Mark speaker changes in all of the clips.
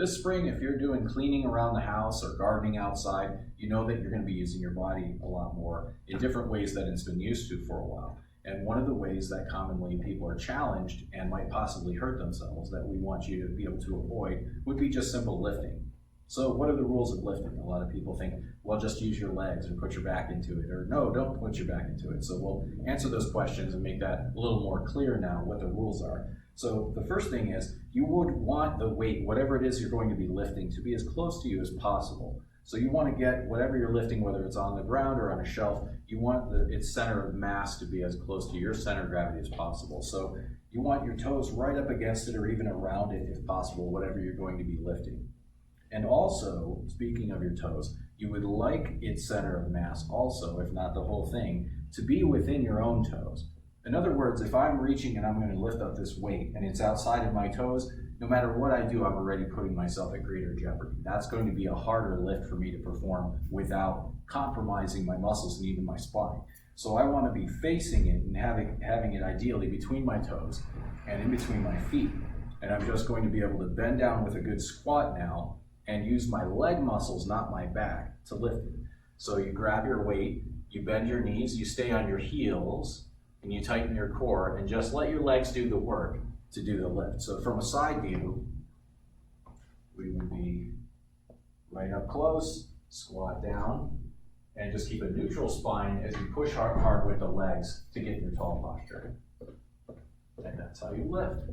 Speaker 1: This spring, if you're doing cleaning around the house or gardening outside, you know that you're going to be using your body a lot more in different ways than it's been used to for a while. And one of the ways that commonly people are challenged and might possibly hurt themselves that we want you to be able to avoid would be just simple lifting. So what are the rules of lifting? A lot of people think, well, just use your legs or put your back into it, or no, don't put your back into it. So we'll answer those questions and make that a little more clear now what the rules are. So the first thing is you would want the weight, whatever it is you're going to be lifting, to be as close to you as possible. So you want to get whatever you're lifting, whether it's on the ground or on a shelf, you want its center of mass to be as close to your center of gravity as possible. So you want your toes right up against it or even around it if possible, whatever you're going to be lifting. And also, speaking of your toes, you would like its center of mass also, if not the whole thing, to be within your own toes. In other words, if I'm reaching and I'm going to lift up this weight and it's outside of my toes, no matter what I do, I'm already putting myself at greater jeopardy. That's going to be a harder lift for me to perform without compromising my muscles and even my spine. So I want to be facing it and having it ideally between my toes and in between my feet. And I'm just going to be able to bend down with a good squat now and use my leg muscles, not my back, to lift it. So you grab your weight, you bend your knees, you stay on your heels, and you tighten your core, and just let your legs do the work to do the lift. So from a side view, we would be right up close, squat down, and just keep a neutral spine as you push hard with the legs to get your tall posture. And that's how you lift.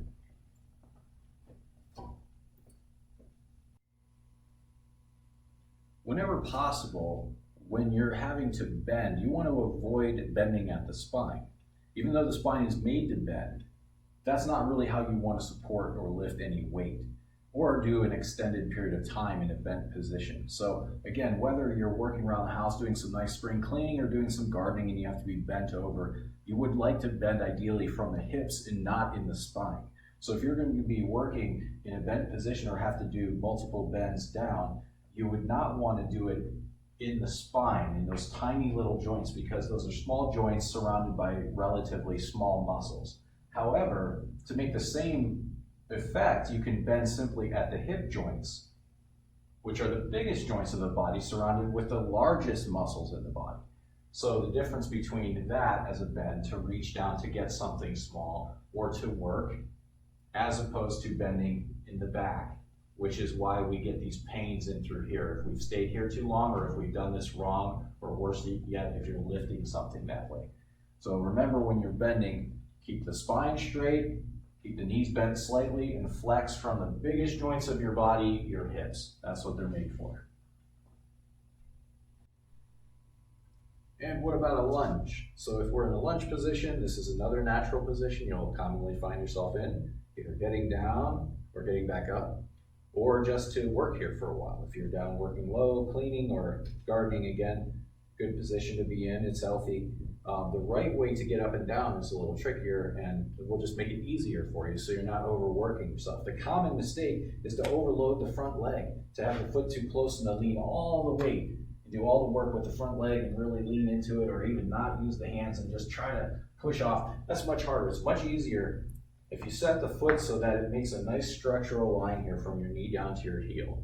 Speaker 1: Whenever possible, when you're having to bend, you want to avoid bending at the spine. Even though the spine is made to bend, that's not really how you want to support or lift any weight or do an extended period of time in a bent position. So again, whether you're working around the house doing some nice spring cleaning or doing some gardening and you have to be bent over, you would like to bend ideally from the hips and not in the spine. So if you're going to be working in a bent position or have to do multiple bends down, you would not want to do it in the spine, in those tiny little joints, because those are small joints surrounded by relatively small muscles. However, to make the same effect, you can bend simply at the hip joints, which are the biggest joints of the body, surrounded with the largest muscles in the body. So the difference between that as a bend to reach down to get something small or to work, as opposed to bending in the back, which is why we get these pains in through here. If we've stayed here too long, or if we've done this wrong, or worse yet, if you're lifting something that way. So remember, when you're bending, keep the spine straight, keep the knees bent slightly, and flex from the biggest joints of your body, your hips. That's what they're made for. And what about a lunge? So if we're in a lunge position, this is another natural position you'll commonly find yourself in, either getting down or getting back up, or just to work here for a while. If you're down working low, cleaning or gardening, again, good position to be in, it's healthy. The right way to get up and down is a little trickier, and we'll just make it easier for you so you're not overworking yourself. The common mistake is to overload the front leg, to have the foot too close and to lean all the weight and do all the work with the front leg and really lean into it, or even not use the hands and just try to push off. That's much harder. It's much easier if you set the foot so that it makes a nice structural line here from your knee down to your heel.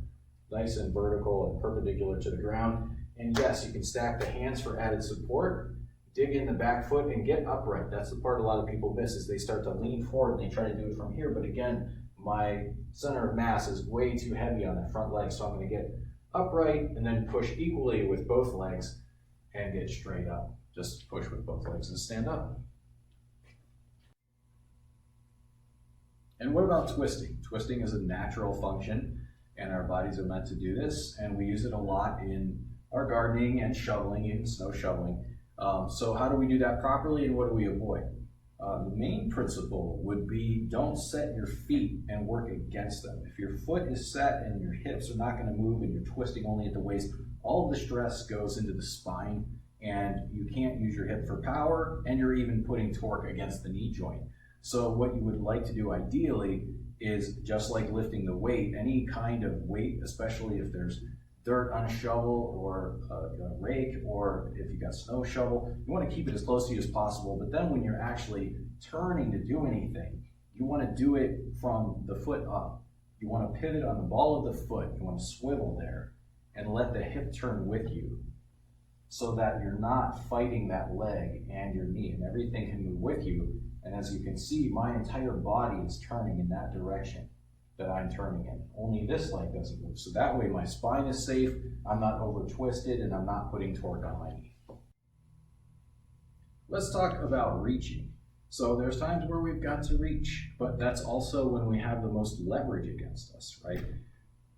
Speaker 1: Nice and vertical and perpendicular to the ground. And yes, you can stack the hands for added support, dig in the back foot and get upright. That's the part a lot of people miss, is they start to lean forward and they try to do it from here. But again, my center of mass is way too heavy on that front leg, so I'm going to get upright and then push equally with both legs and get straight up. Just push with both legs and stand up. And what about twisting? Twisting is a natural function, and our bodies are meant to do this, and we use it a lot in our gardening and shoveling, even snow shoveling. So how do we do that properly, and what do we avoid? The main principle would be, don't set your feet and work against them. If your foot is set and your hips are not going to move and you're twisting only at the waist, all of the stress goes into the spine, and you can't use your hip for power, and you're even putting torque against the knee joint. So what you would like to do ideally is, just like lifting the weight, any kind of weight, especially if there's dirt on a shovel or a rake, or if you got snow shovel, you want to keep it as close to you as possible. But then when you're actually turning to do anything, you want to do it from the foot up. You want to pivot on the ball of the foot. You want to swivel there and let the hip turn with you so that you're not fighting that leg and your knee, and everything can move with you. And as you can see, my entire body is turning in that direction that I'm turning in. Only this leg doesn't move. So that way my spine is safe, I'm not over twisted, and I'm not putting torque on my knee. Let's talk about reaching. So there's times where we've got to reach, but that's also when we have the most leverage against us, right?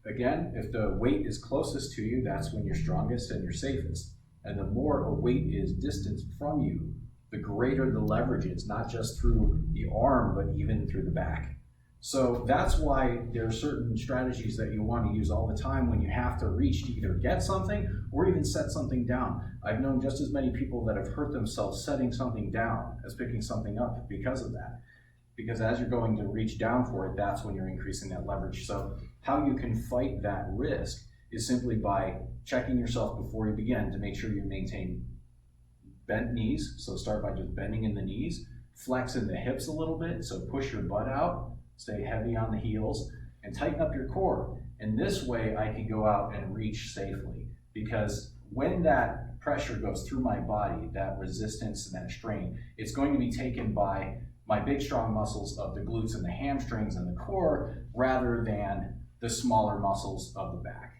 Speaker 1: Again, if the weight is closest to you, that's when you're strongest and you're safest. And the more a weight is distant from you, the greater the leverage is, not just through the arm, but even through the back. So that's why there are certain strategies that you want to use all the time when you have to reach to either get something or even set something down. I've known just as many people that have hurt themselves setting something down as picking something up because of that. Because as you're going to reach down for it, that's when you're increasing that leverage. So how you can fight that risk is simply by checking yourself before you begin to make sure you maintain bent knees. So start by just bending in the knees, flex in the hips a little bit, so push your butt out, stay heavy on the heels, and tighten up your core. And this way I can go out and reach safely, because when that pressure goes through my body, that resistance and that strain, it's going to be taken by my big strong muscles of the glutes and the hamstrings and the core rather than the smaller muscles of the back.